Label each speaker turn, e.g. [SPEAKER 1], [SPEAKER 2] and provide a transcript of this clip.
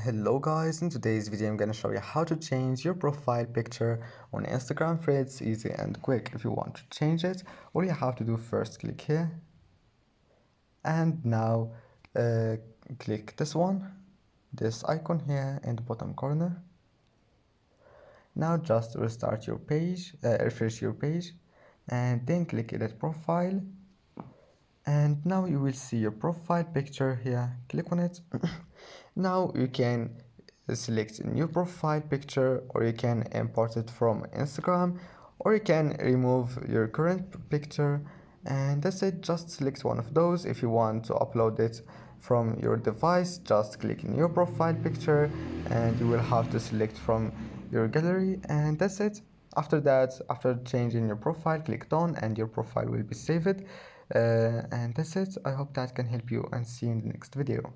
[SPEAKER 1] Hello guys, in today's video I'm gonna show you how to change your profile picture on Instagram Threads. Easy and quick. If you want to change it, all you have to do first click here and now click this icon here in the bottom corner. Now just restart your page, refresh your page, and then click edit profile, and now you will see your profile picture here. Click on it. Now you can select a new profile picture, or you can import it from Instagram, or you can remove your current picture, and that's it. Just select one of those. If you want to upload it from your device, just click new profile picture and you will have to select from your gallery, and that's it. After that, after changing your profile, click done and your profile will be saved. And that's it. I hope that can help you, and see you in the next video.